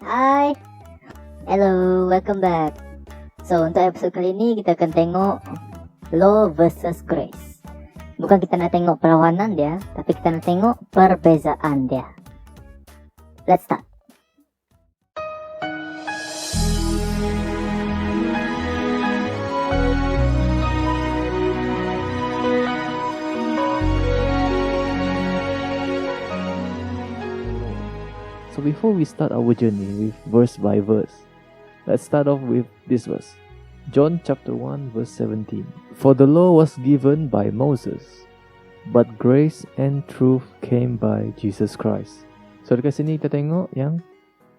Hai, hello, welcome back. So, untuk episode kali ni kita akan tengok Law versus Grace. Bukan kita nak tengok perlawanan dia, tapi kita nak tengok perbezaan dia. Let's start. So before we start our journey with verse by verse, let's start off with this verse. John chapter 1 verse 17. For the law was given by Moses, but grace and truth came by Jesus Christ. So dekat sini kita tengok yang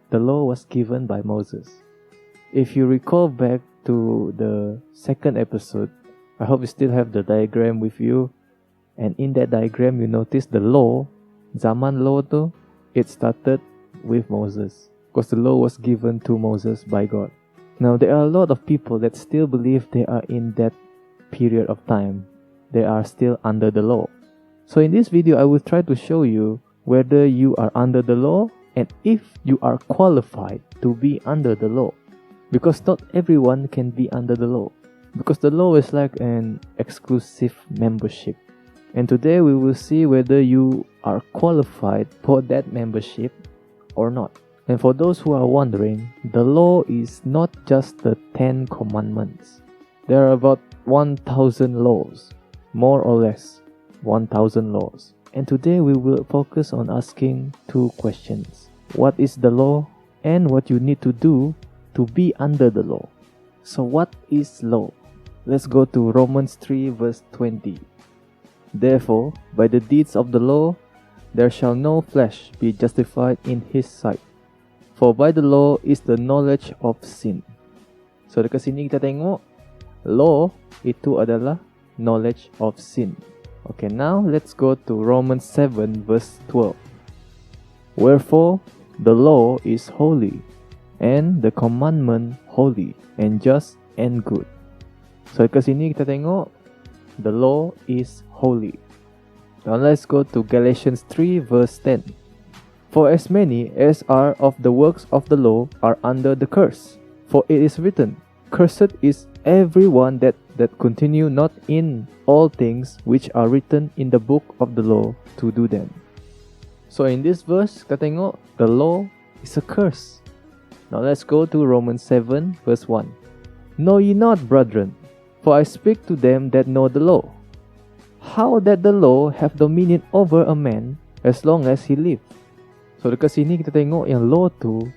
the law was given by Moses. If you recall back to the second episode, I hope you still have the diagram with you. And in that diagram you notice the law, zaman law tu, it started with Moses, because the law was given to Moses by God. Now there are a lot of people that still believe they are in that period of time. They are still under the law. So in this video I will try to show you whether you are under the law and if you are qualified to be under the law. Because not everyone can be under the law. Because the law is like an exclusive membership. And today we will see whether you are qualified for that membership or not. And for those who are wondering, the law is not just the 10 commandments. There are about 1,000 laws, more or less 1,000 laws. And today we will focus on asking two questions. What is the law and what you need to do to be under the law? So what is law? Let's go to Romans 3 verse 20. Therefore, by the deeds of the law, there shall no flesh be justified in his sight. For by the law is the knowledge of sin. So dekat sini kita tengok law itu adalah knowledge of sin. Okay, now let's go to Romans 7 verse 12. Wherefore the law is holy, and the commandment holy, and just and good. So dekat sini kita tengok the law is holy. Now let's go to Galatians 3 verse 10. For as many as are of the works of the law are under the curse. For it is written, Cursed is everyone that continue not in all things which are written in the book of the law to do them. So in this verse, kita tengok the law is a curse. Now let's go to Romans 7 verse 1. Know ye not, brethren, for I speak to them that know the law, how that the law have dominion over a man as long as he live. So dekat sini kita tengok yang law tu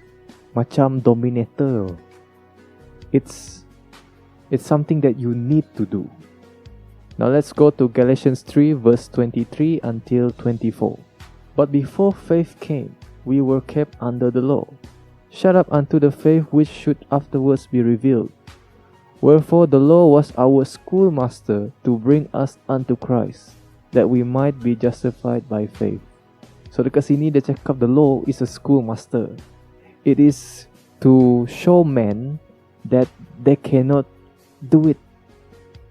macam dominator. It's something that you need to do. Now let's go to Galatians 3 verse 23 until 24. But before faith came, we were kept under the law, shut up unto the faith which should afterwards be revealed. Wherefore the law was our schoolmaster to bring us unto Christ, that we might be justified by faith. So dekat sini dia cakap the law is a schoolmaster. It is to show men that they cannot do it.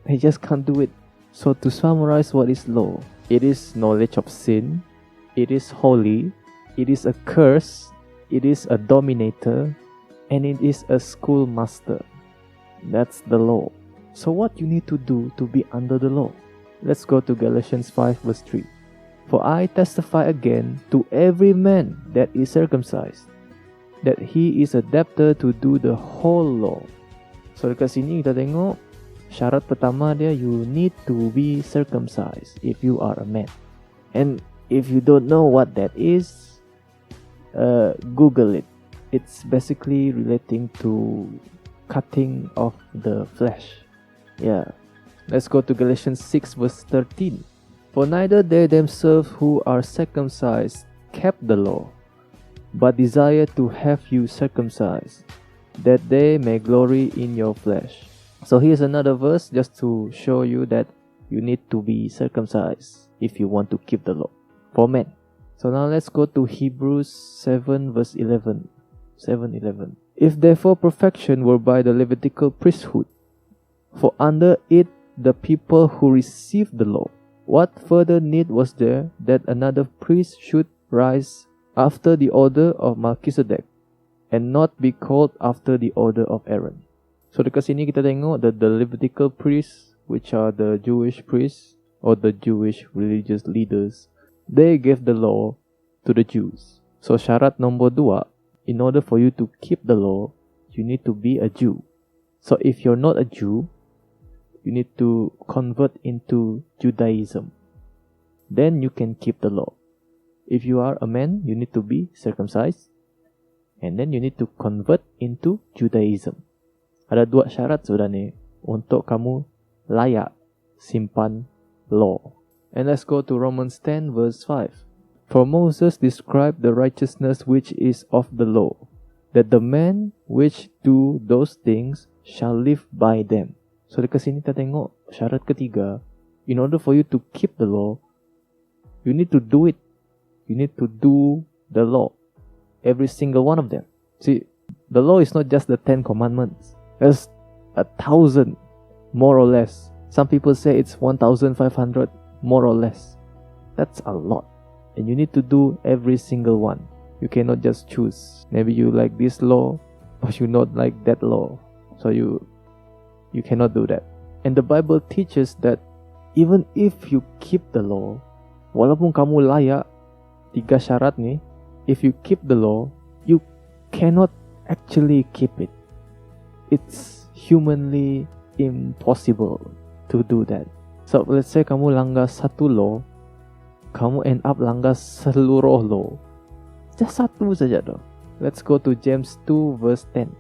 They just can't do it. So to summarize what is law, it is knowledge of sin, it is holy, it is a curse, it is a dominator, and it is a schoolmaster. That's the law. So what you need to do to be under the law? Let's go to Galatians 5 verse 3. For I testify again to every man that is circumcised, that he is a debtor to do the whole law. So dekat sini kita tengok syarat pertama dia, you need to be circumcised if you are a man. And if you don't know what that is, Google it. It's basically relating to cutting off the flesh. Yeah. Let's go to Galatians 6 verse 13. For neither they themselves who are circumcised kept the law, but desire to have you circumcised, that they may glory in your flesh. So here's another verse just to show you that you need to be circumcised if you want to keep the law for men. So now let's go to Hebrews 7 verse 11. 7:11. If therefore perfection were by the Levitical priesthood, for under it the people who received the law, what further need was there that another priest should rise after the order of Melchizedek, and not be called after the order of Aaron. So dekat sini kita tengok the Levitical priests, which are the Jewish priests or the Jewish religious leaders, they gave the law to the Jews. So syarat nombor 2, in order for you to keep the law, you need to be a Jew. So if you're not a Jew, you need to convert into Judaism. Then you can keep the law. If you are a man, you need to be circumcised. And then you need to convert into Judaism. Ada 2 syarat sebenarnya untuk kamu layak simpan law. And let's go to Romans 10 verse 5. For Moses described the righteousness which is of the law, that the man which do those things shall live by them. So dekat sini kita tengok syarat ketiga. In order for you to keep the law, you need to do it. You need to do the law. Every single one of them. See, the law is not just the 10 commandments. There's 1,000 more or less. Some people say it's 1,500 more or less. That's a lot. And you need to do every single one. You cannot just choose. Maybe you like this law, but you not like that law. So you cannot do that. And the Bible teaches that even if you keep the law, walaupun kamu layak 3 syarat ni, if you keep the law, you cannot actually keep it. It's humanly impossible to do that. So let's say kamu langgar 1 law, kamu end up langgar seluruh law. Just 1 saja tu. Let's go to James 2 verse 10.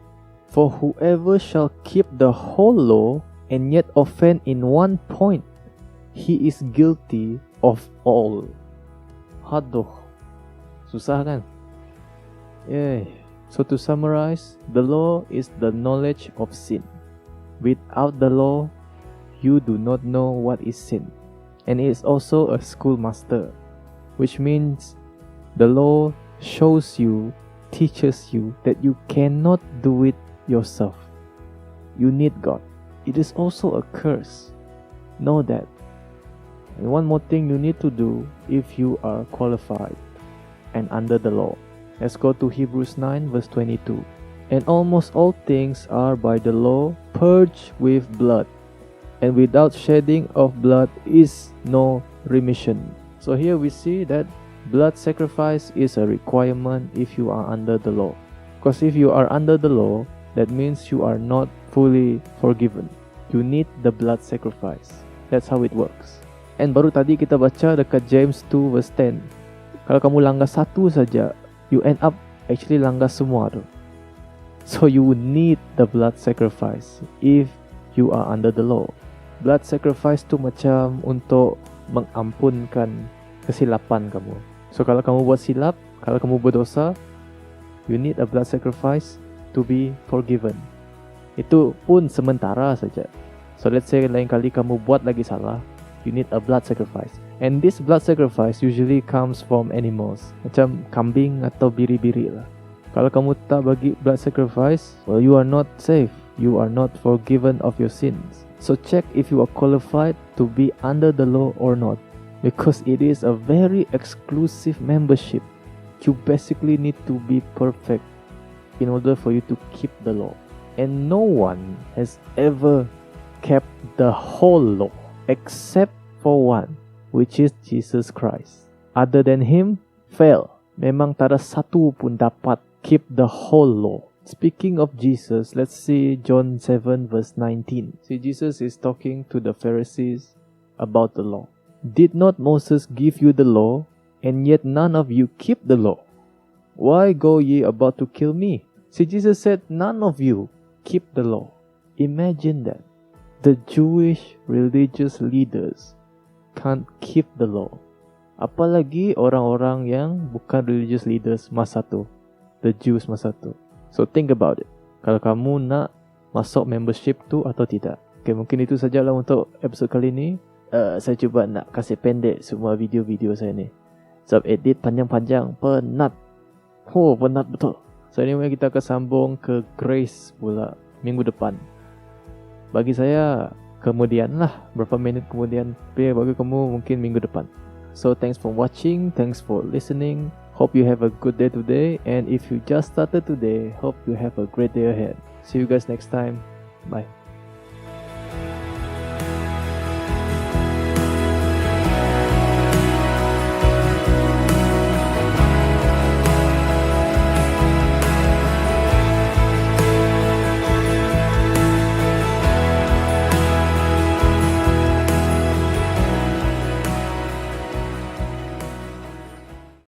For whoever shall keep the whole law and yet offend in one point, he is guilty of all. Aduh, susah kan? Yeah. So to summarize, the law is the knowledge of sin. Without the law, you do not know what is sin. And it is also a schoolmaster, which means the law shows you, teaches you that you cannot do it yourself. You need God. It is also a curse. Know that. And one more thing you need to do if you are qualified and under the law. Let's go to Hebrews 9 verse 22. And almost all things are by the law purged with blood, and without shedding of blood is no remission. So here we see that blood sacrifice is a requirement if you are under the law. Because if you are under the law, that means you are not fully forgiven. You need the blood sacrifice. That's how it works. And baru tadi kita baca dekat James 2 verse 10. Kalau kamu langgar 1 saja, you end up actually langgar semua tu. So you would need the blood sacrifice if you are under the law. Blood sacrifice tu macam untuk mengampunkan kesilapan kamu. So kalau kamu buat silap, kalau kamu berdosa, you need a blood sacrifice to be forgiven. Itu pun sementara saja. So let's say lain kali kamu buat lagi salah, you need a blood sacrifice. And this blood sacrifice usually comes from animals, macam kambing atau biri-biri lah. Kalau kamu tak bagi blood sacrifice, well, you are not safe. You are not forgiven of your sins. So check if you are qualified to be under the law or not, because it is a very exclusive membership. You basically need to be perfect in order for you to keep the law. And no one has ever kept the whole law except for one, which is Jesus Christ. Other than him, fail. Memang tak ada satu pun dapat keep the whole law. Speaking of Jesus, let's see John 7 verse 19. See, Jesus is talking to the Pharisees about the law. Did not Moses give you the law, and yet none of you keep the law? Why go ye about to kill me? See, Jesus said, none of you keep the law. Imagine that. The Jewish religious leaders can't keep the law. Apalagi orang-orang yang bukan religious leaders masa tu. The Jews masa tu. So think about it. Kalau kamu nak masuk membership tu atau tidak. Okay, mungkin itu sajalah untuk episod kali ni. Saya cuba nak kasih pendek semua video-video saya ni. Sebab edit panjang-panjang, penat. Penat betul. So anyway, kita akan sambung ke Grace pula minggu depan. Bagi saya, kemudian lah. Berapa minit kemudian. Tapi bagi kamu mungkin minggu depan. So thanks for watching. Thanks for listening. Hope you have a good day today, and if you just started today, hope you have a great day ahead. See you guys next time. Bye.